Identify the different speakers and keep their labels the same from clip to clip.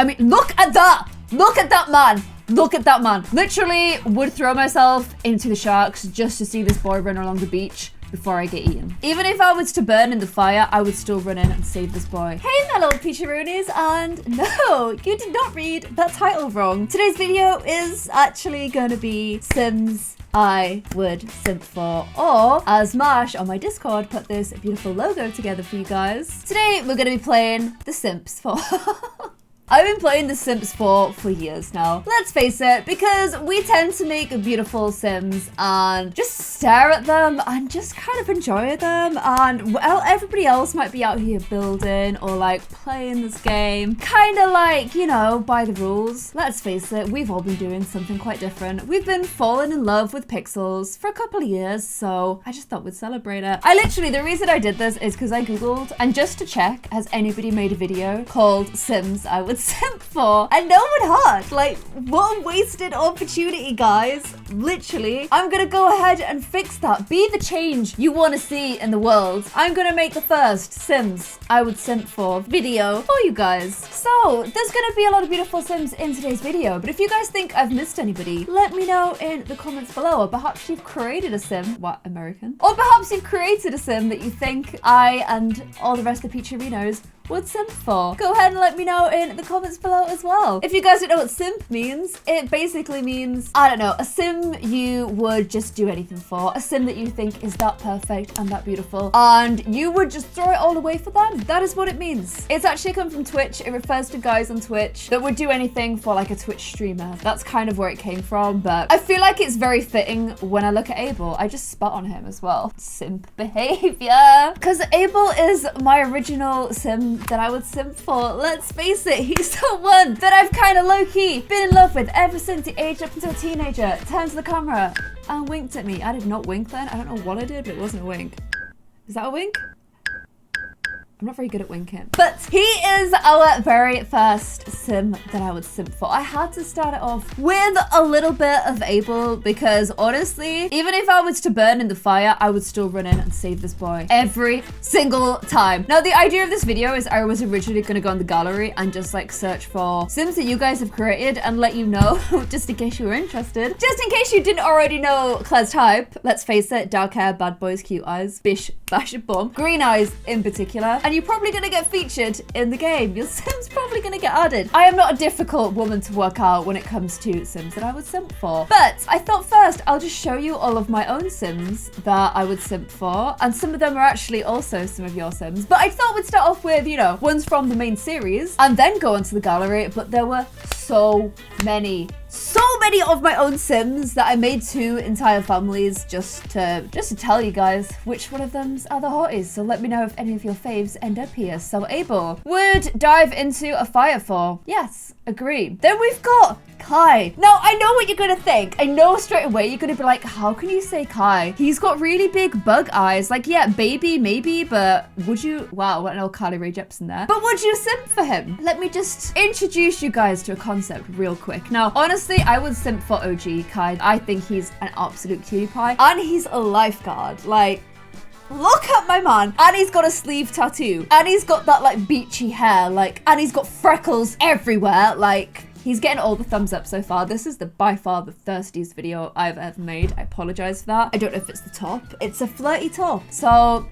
Speaker 1: I mean, look at that! Look at that man! Look at that man. Literally would throw myself into the sharks just to see this boy run along the beach before I get eaten. Even if I was to burn in the fire, I would still run in and save this boy. Hey there, little peacheroonies, and no, you did not read that title wrong. Today's video is actually gonna be Sims I would simp for, or as Marsh on my Discord put this beautiful logo together for you guys. Today, we're gonna be playing the Simps for. I've been playing The Simps for years now. Let's face it, because we tend to make beautiful Sims and just stare at them and just kind of enjoy them. And well, everybody else might be out here building or like playing this game, kind of like, you know, by the rules. Let's face it, we've all been doing something quite different. We've been falling in love with pixels for a couple of years, so I just thought we'd celebrate it. The reason I did this is because I Googled, and just to check, has anybody made a video called Sims I would simp for? And no one had. Like, what a wasted opportunity, guys. Literally, I'm gonna go ahead and fix that. Be the change you want to see in the world. I'm gonna make the first Sims I would simp for video for you guys. So there's gonna be a lot of beautiful Sims in today's video, but if you guys think I've missed anybody, let me know in the comments below. Or perhaps you've created a Sim, what, American? Or perhaps you've created a Sim that you think I and all the rest of the Peacherinos would simp for. Go ahead and let me know in the comments below as well. If you guys don't know what simp means, it basically means, I don't know, a sim you would just do anything for. A sim that you think is that perfect and that beautiful, and you would just throw it all away for them. That is what it means. It's actually come from Twitch. It refers to guys on Twitch that would do anything for like a Twitch streamer. That's kind of where it came from, but I feel like it's very fitting when I look at Abel. I just spat on him as well. Simp behavior. Because Abel is my original sim that I would simp for. Let's face it, he's the one that I've kind of low-key been in love with ever since he aged up into a teenager, turned to the camera and winked at me. I did not wink then. I don't know what I did, but it wasn't a wink. Is that a wink? I'm not very good at winking. But he is our very first sim that I would simp for. I had to start it off with a little bit of Abel because honestly, even if I was to burn in the fire, I would still run in and save this boy every single time. Now, the idea of this video is I was originally going to go on the gallery and just like search for Sims that you guys have created and let you know, just in case you were interested. Just in case you didn't already know Claire's type. Let's face it, dark hair, bad boys, cute eyes, bish, bash, bum, green eyes in particular. And you're probably gonna get featured in the game. Your Sim's probably gonna get added. I am not a difficult woman to work out when it comes to Sims that I would simp for. But I thought first I'll just show you all of my own Sims that I would simp for. And some of them are actually also some of your Sims. But I thought we'd start off with, you know, ones from the main series and then go onto the gallery. But there were so many of my own Sims that I made 2 entire families just to tell you guys which one of them are the hotties. So let me know if any of your faves end up here. So Abel would dive into a fire for. Yes, agree. Then we've got Kai. Now, I know what you're gonna think. I know straight away you're gonna be like, how can you say Kai? He's got really big bug eyes. Like, yeah, baby, maybe, but would you? Wow, what an old Carly Rae Jepsen there. But would you simp for him? Let me just introduce you guys to a concept real quick. Now, honestly, I would simp for OG Kai. I think he's an absolute cutie pie. And he's a lifeguard. Like, look at my man. And he's got a sleeve tattoo. And he's got that like beachy hair. Like, and he's got freckles everywhere. Like, he's getting all the thumbs up so far. This is by far the thirstiest video I've ever made. I apologize for that. I don't know if it's the top. It's a flirty top. So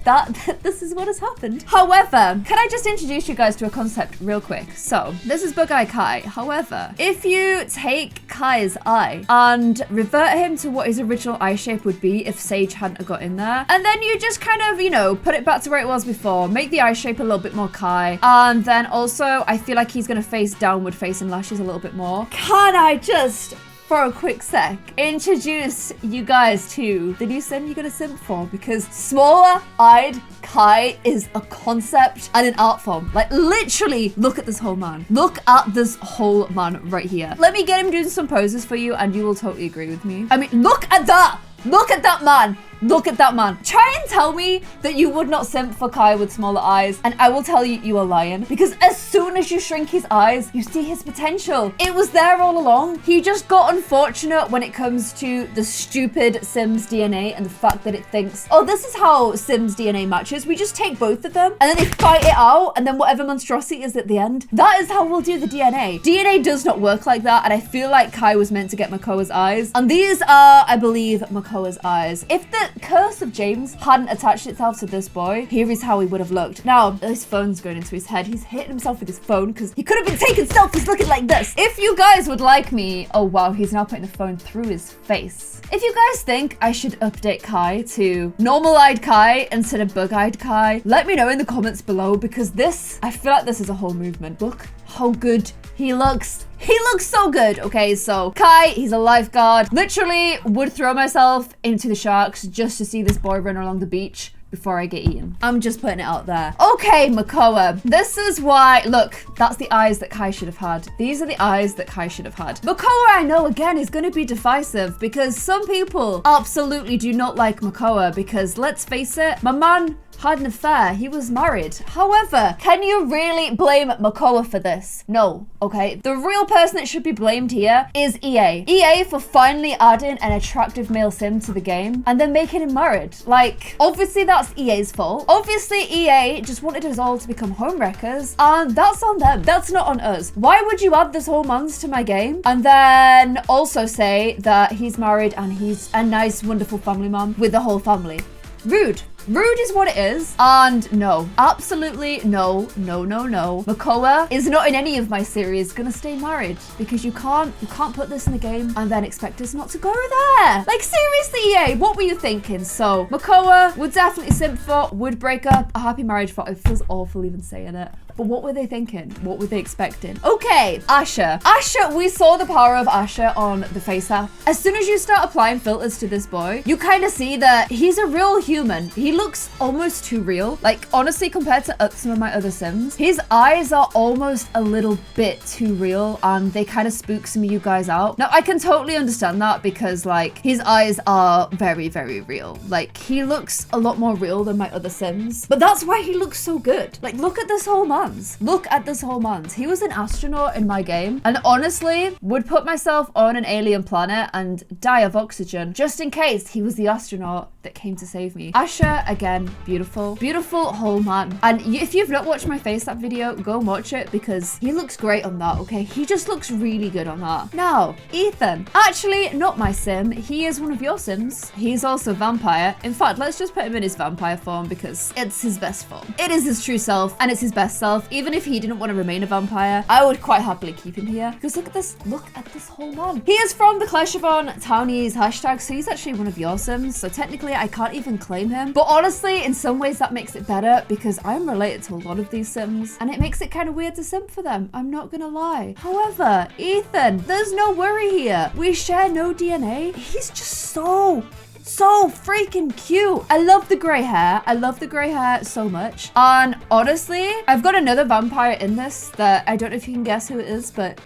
Speaker 1: this is what has happened. However, can I just introduce you guys to a concept real quick? So this is Bug Eye Kai. However, if you take Kai's eye and revert him to what his original eye shape would be if Sage hadn't got in there, and then you just kind of, you know, put it back to where it was before, make the eye shape a little bit more Kai, and then also I feel like he's gonna face downward facing lashes a little bit more. Can I just, for a quick sec, introduce you guys to the new sim you're gonna simp for? Because smaller-eyed Kai is a concept and an art form. Like, literally, look at this whole man. Look at this whole man right here. Let me get him doing some poses for you and you will totally agree with me. I mean, look at that! Look at that man! Look at that man. Try and tell me that you would not simp for Kai with smaller eyes, and I will tell you you are lying. Because as soon as you shrink his eyes, you see his potential. It was there all along. He just got unfortunate when it comes to the stupid Sims DNA and the fact that it thinks, oh, this is how Sims DNA matches. We just take both of them and then they fight it out, and then whatever monstrosity is at the end, that is how we'll do the DNA. DNA does not work like that, and I feel like Kai was meant to get Makua's eyes, and these are, I believe, Makua's eyes. If the curse of James hadn't attached itself to this boy, here is how he would have looked. Now, his phone's going into his head. He's hitting himself with his phone because he could have been taking selfies looking like this. If you guys would like me, oh wow, he's now putting the phone through his face. If you guys think I should update Kai to normal-eyed Kai instead of bug-eyed Kai, let me know in the comments below, because this, I feel like this is a whole movement. Look how good he looks. He looks so good. Okay, so Kai, he's a lifeguard. Literally would throw myself into the sharks just to see this boy run along the beach before I get eaten. I'm just putting it out there. Okay, Makua. This is why, look, that's the eyes that Kai should have had. These are the eyes that Kai should have had. Makua, I know, again, is going to be divisive because some people absolutely do not like Makua because, let's face it, my man had an affair. He was married. However, can you really blame Makua for this? No, okay? The real person that should be blamed here is EA. EA for finally adding an attractive male sim to the game and then making him married. Like, obviously that's EA's fault. Obviously EA just wanted us all to become homewreckers, and that's on them. That's not on us. Why would you add this whole man's to my game and then also say that he's married and he's a nice, wonderful family man with the whole family? Rude. Rude is what it is. And no, absolutely no, no, no, no. Makua is not in any of my series gonna stay married, because you can't put this in the game and then expect us not to go there. Like, seriously, EA, what were you thinking? So Makua would definitely simp for, would break up, a happy marriage for. It feels awful even saying it. But what were they thinking? What were they expecting? Okay, Usher. Usher, we saw the power of Usher on the Face app. As soon as you start applying filters to this boy, you kind of see that he's a real human. He looks almost too real. Like, honestly, compared to some of my other Sims, his eyes are almost a little bit too real, and they kind of spook some of you guys out. Now, I can totally understand that because, like, his eyes are very, very real. Like, he looks a lot more real than my other Sims, but that's why he looks so good. Like, look at this whole man. Look at this whole man's. He was an astronaut in my game, and honestly would put myself on an alien planet and die of oxygen just in case he was the astronaut that came to save me. Usher, again, beautiful, beautiful whole man. And if you've not watched my Face App video, go watch it because he looks great on that, okay? He just looks really good on that. Now, Ethan, actually not my sim. He is one of your Sims. He's also vampire. In fact, let's just put him in his vampire form because it's his best form. It is his true self and it's his best self. Even if he didn't want to remain a vampire, I would quite happily keep him here. Because look at this whole man. He is from the Clare Siobhan Townies hashtag, so he's actually one of your Sims. So technically I can't even claim him. But honestly, in some ways that makes it better because I'm related to a lot of these Sims and it makes it kind of weird to simp for them. I'm not gonna lie. However, Ethan, there's no worry here. We share no DNA. He's just so freaking cute. I love the gray hair. I love the gray hair so much. And honestly, I've got another vampire in this that I don't know if you can guess who it is, but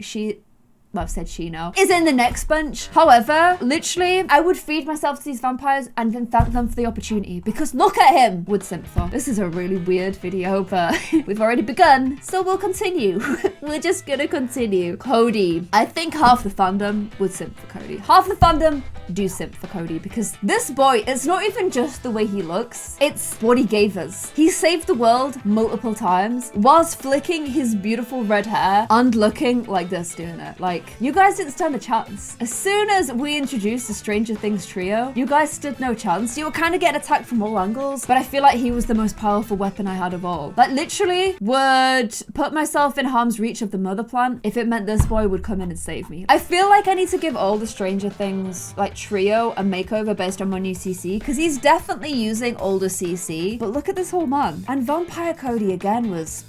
Speaker 1: well, I've said she now, is in the next bunch. However, literally, I would feed myself to these vampires and then thank them for the opportunity because look at him. Would simp for. This is a really weird video, but we've already begun, so we'll continue. We're just gonna continue. Cody. I think half the fandom would simp for Cody. Half the fandom do simp for Cody because this boy, it's not even just the way he looks, it's what he gave us. He saved the world multiple times whilst flicking his beautiful red hair and looking like this doing it. Like, you guys didn't stand a chance. As soon as we introduced the Stranger Things trio, you guys stood no chance. You were kind of getting attacked from all angles, but I feel like he was the most powerful weapon I had of all. Like, literally would put myself in harm's reach of the mother plant if it meant this boy would come in and save me. I feel like I need to give all the Stranger Things, like, trio a makeover based on my new CC, because he's definitely using older CC, but look at this whole man. And Vampire Cody again was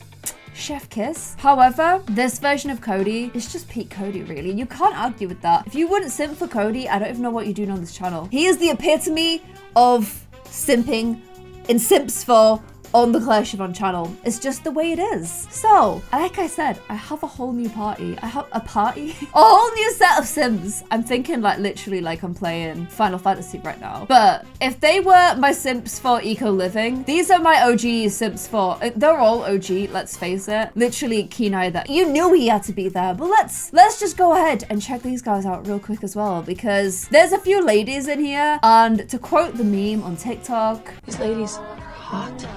Speaker 1: chef kiss. However, this version of Cody is just peak Cody, really. You can't argue with that. If you wouldn't simp for Cody, I don't even know what you're doing on this channel. He is the epitome of simping in Simps for on the Clare Siobhan channel. It's just the way it is. So, like I said, I have a whole new party. I have a party? A whole new set of Sims. I'm thinking like literally like I'm playing Final Fantasy right now. But if they were my Simps for eco living, these are my OG Simps for, they're all OG, let's face it. Literally Kenai, that you knew he had to be there. But let's just go ahead and check these guys out real quick as well, because there's a few ladies in here, and to quote the meme on TikTok,
Speaker 2: these ladies are hot.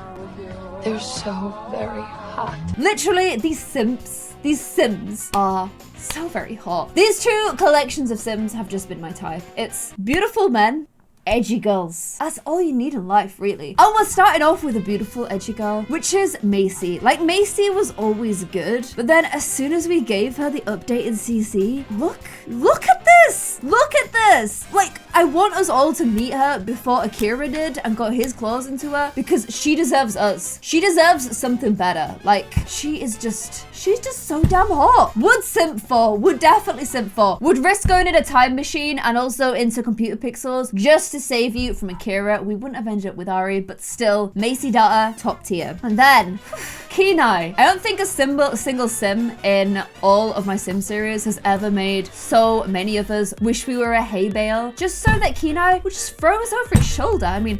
Speaker 2: They're so very hot.
Speaker 1: Literally, these Sims are so very hot. These two collections of Sims have just been my type. It's beautiful men, edgy girls. That's all you need in life, really. And we're starting off with a beautiful edgy girl, which is Macy. Like, Macy was always good, but then as soon as we gave her the updated CC, look at this! Look at this! Like, I want us all to meet her before Akira did and got his claws into her, because she deserves us. She deserves something better. Like, she's just so damn hot. Would simp for, would definitely simp for. Would risk going in a time machine and also into computer pixels just to save you from Akira. We wouldn't have ended up with Aria, but still, Macy data, top tier. And then, Kenai. I don't think a single sim in all of my sim series has ever made so many of us wish we were a hay bale, just so that Kenai would just throw us over his shoulder. I mean,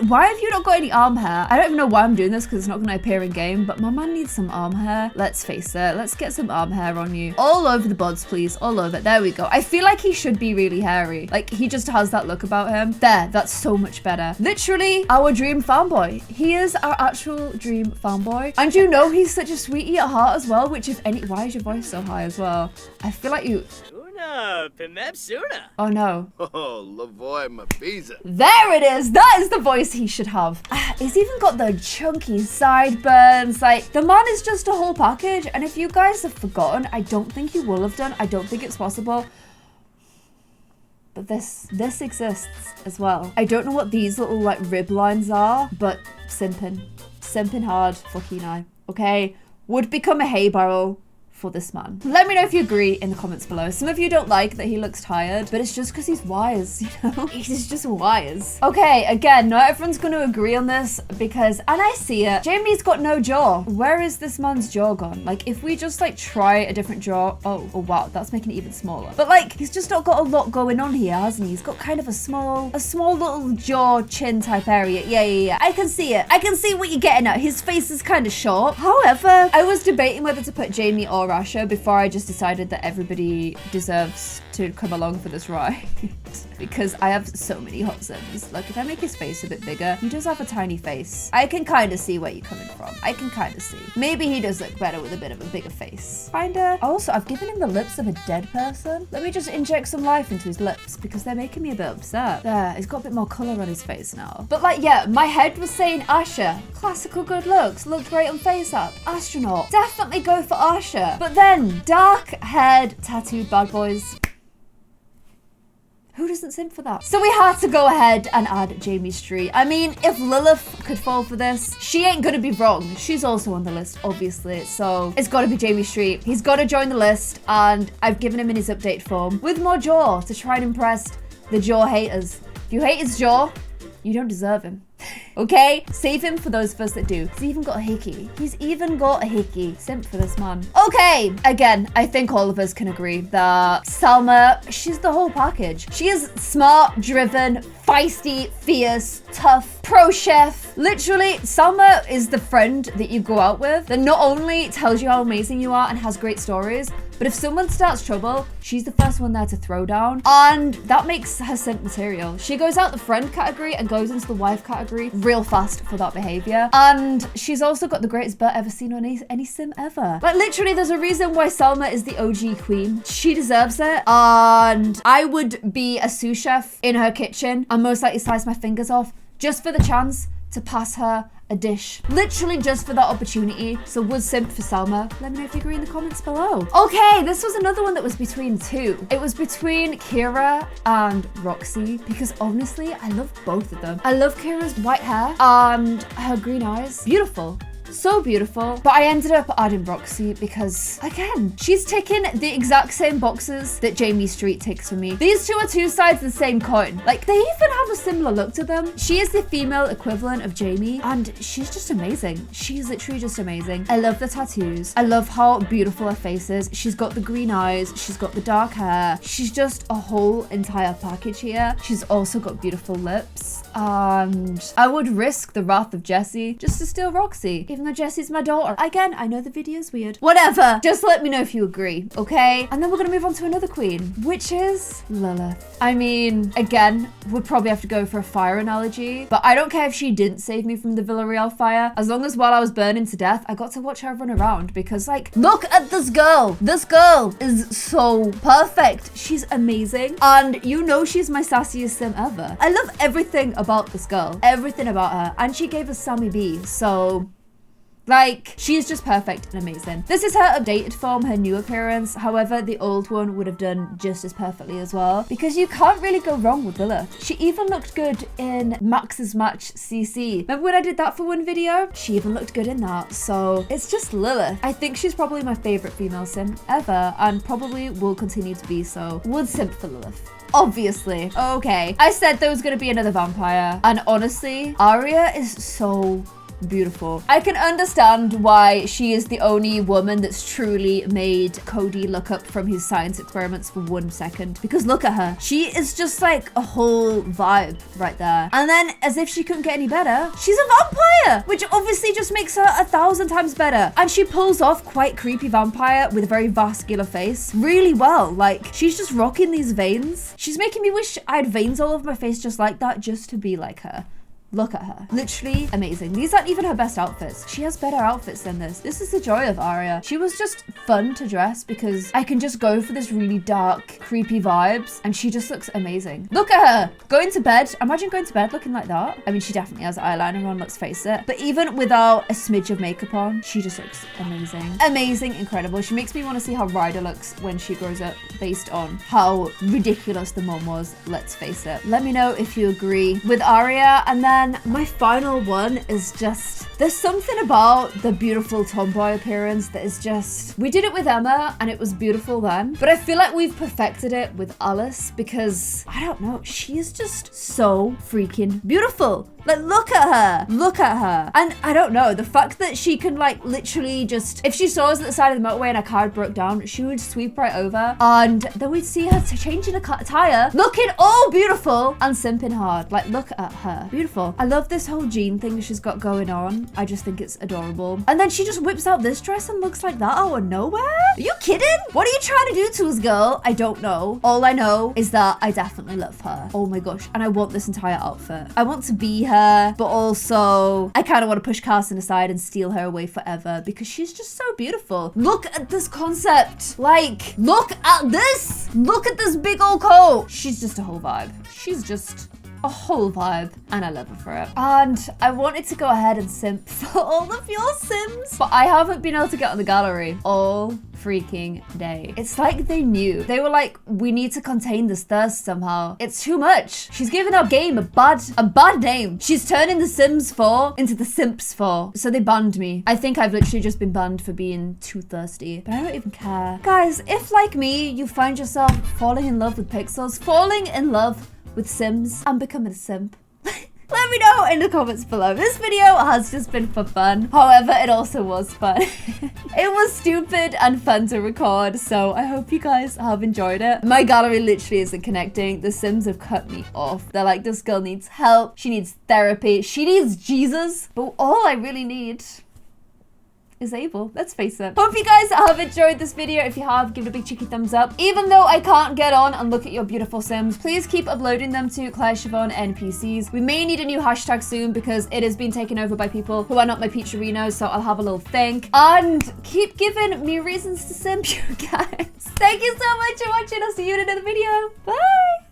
Speaker 1: why have you not got any arm hair? I don't even know why I'm doing this because it's not going to appear in game, but my man needs some arm hair. Let's face it. Let's get some arm hair on you. All over the buds, please. All over. There we go. I feel like he should be really hairy. Like, he just has that look about him. There, that's so much better. Literally, our dream fanboy. He is our actual dream fanboy. And you know he's such a sweetie at heart as well, which if any... Why is your voice so high as well? I feel like you... Oh no.
Speaker 3: Oh, Lavoy Mafiza.
Speaker 1: There it is. That is the voice he should have. He's even got the chunky sideburns. Like, the man is just a whole package. And if you guys have forgotten, I don't think you will have done. I don't think it's possible. But this exists as well. I don't know what these little like rib lines are, but simping hard for Kenai. Okay, would become a hay barrel for this man. Let me know if you agree in the comments below. Some of you don't like that he looks tired, but it's just because he's wise, you know? He's just wise. Okay, again, not everyone's going to agree on this because, and I see it, Jamie's got no jaw. Where is this man's jaw gone? Like, if we just like try a different jaw, oh wow, that's making it even smaller. But like, he's just not got a lot going on here, hasn't he? He's got kind of a small little jaw chin type area. Yeah. I can see it. I can see what you're getting at. His face is kind of short. However, I was debating whether to put Jamie or Asher before I just decided that everybody deserves to come along for this ride. Because I have so many hot Sims. Like, if I make his face a bit bigger, he does have a tiny face. I can kind of see where you're coming from. I can kind of see. Maybe he does look better with a bit of a bigger face. Kinda. Also, I've given him the lips of a dead person. Let me just inject some life into his lips because they're making me a bit upset. There, he's got a bit more color on his face now. But like, yeah, my head was saying Asher. Classical good looks. Looked great on FaceApp. Astronaut. Definitely go for Asher. But then, dark-haired, tattooed bad boys. Who doesn't simp for that? So we had to go ahead and add Jamie Street. I mean, if Lilith could fall for this, she ain't gonna be wrong. She's also on the list, obviously. So it's gotta be Jamie Street. He's gotta join the list, and I've given him in his update form with more jaw to try and impress the jaw haters. If you hate his jaw, you don't deserve him. Okay? Save him for those of us that do. He's even got a hickey. Simp for this man. Okay. Again, I think all of us can agree that Salma, she's the whole package. She is smart, driven, feisty, fierce, tough, pro chef. Literally, Salma is the friend that you go out with that not only tells you how amazing you are and has great stories, but if someone starts trouble, she's the first one there to throw down. And that makes her simp material. She goes out the friend category and goes into the wife category real fast for that behavior. And she's also got the greatest butt ever seen on any sim ever. Like, literally, there's a reason why Salma is the OG queen. She deserves it. And I would be a sous chef in her kitchen and most likely slice my fingers off just for the chance to pass her a dish. Literally just for that opportunity. So would simp for Salma. Let me know if you agree in the comments below. Okay, this was another one that was between two. It was between Kira and Roxy because honestly, I love both of them. I love Kira's white hair and her green eyes. Beautiful. so beautiful. But I ended up adding Roxy because, again, she's ticking the exact same boxes that Jamie Street ticks for me. These two are two sides of the same coin. Like, they even have a similar look to them. She is the female equivalent of Jamie, and she's just amazing. She's literally just amazing. I love the tattoos. I love how beautiful her face is. She's got the green eyes. She's got the dark hair. She's just a whole entire package here. She's also got beautiful lips. And I would risk the wrath of Jessie just to steal Roxy, even though Jessie's my daughter. Again, I know the video's weird. Whatever. Just let me know if you agree, okay? And then we're gonna move on to another queen, which is Lilith. I mean, again, we'd probably have to go for a fire analogy, but I don't care if she didn't save me from the Villarreal fire, as long as while I was burning to death, I got to watch her run around because, like, look at this girl. This girl is so perfect. She's amazing. And you know she's my sassiest sim ever. I love everything about this girl. Everything about her. And she gave us Sammy B, so... like, she's just perfect and amazing. This is her updated form, her new appearance. However, the old one would have done just as perfectly as well, because you can't really go wrong with Lilith. She even looked good in Max's Match CC. Remember when I did that for one video? She even looked good in that. So it's just Lilith. I think she's probably my favorite female sim ever, and probably will continue to be so. Would simp for Lilith. Obviously. Okay. I said there was going to be another vampire, and honestly, Aria is so beautiful. I can understand why she is the only woman that's truly made Cody look up from his science experiments for 1 second, because look at her. She is just like a whole vibe right there. And then, as if she couldn't get any better, she's a vampire, which obviously just makes her 1,000 times better. And she pulls off quite creepy vampire with a very vascular face really well. Like, she's just rocking these veins. She's making me wish I had veins all over my face just like that, just to be like her. Look at her. Literally amazing. These aren't even her best outfits. She has better outfits than this. This is the joy of Aria. She was just fun to dress because I can just go for this really dark, creepy vibes, and she just looks amazing. Look at her. Going to bed. Imagine going to bed looking like that. I mean, she definitely has eyeliner on, let's face it. But even without a smidge of makeup on, she just looks amazing. Amazing, incredible. She makes me want to see how Ryder looks when she grows up based on how ridiculous the mom was, let's face it. Let me know if you agree with Aria. And then my final one is just, there's something about the beautiful tomboy appearance that is just, we did it with Emma and it was beautiful then, but I feel like we've perfected it with Alice because, I don't know, she is just so freaking beautiful. Like, look at her. Look at her. And I don't know, the fact that she can, like, literally just, if she saw us at the side of the motorway and a car broke down, she would sweep right over, and then we'd see her changing a tire, looking all beautiful and simping hard. Like, look at her. Beautiful. I love this whole jean thing she's got going on. I just think it's adorable. And then she just whips out this dress and looks like that out of nowhere? Are you kidding? What are you trying to do to us, girl? I don't know. All I know is that I definitely love her. Oh my gosh. And I want this entire outfit. I want to be her, but also I kind of want to push Carson aside and steal her away forever because she's just so beautiful. Look at this concept. Like, look at this. Look at this big old coat. She's just a whole vibe. She's just a whole vibe, and I love her for it. And I wanted to go ahead and simp for all of your sims, but I haven't been able to get on the gallery all freaking day. It's like they knew. They were like, we need to contain this thirst somehow. It's too much. She's giving our game a bad name. She's turning the Sims 4 into the Simps 4. So they banned me. I think I've literally just been banned for being too thirsty, but I don't even care. Guys, if like me, you find yourself falling in love with pixels, falling in love with Sims, and becoming a simp, let me know in the comments below. This video has just been for fun. However, it also was fun. It was stupid and fun to record, so I hope you guys have enjoyed it. My gallery literally isn't connecting. The Sims have cut me off. They're like, this girl needs help. She needs therapy. She needs Jesus. But all I really need is Abel. Let's face it. Hope you guys have enjoyed this video. If you have, give it a big cheeky thumbs up. Even though I can't get on and look at your beautiful Sims, please keep uploading them to Clare Siobhan NPCs. We may need a new hashtag soon because it has been taken over by people who are not my Peacherinos, so I'll have a little think. And keep giving me reasons to simp, you guys. Thank you so much for watching. I'll see you in another video. Bye!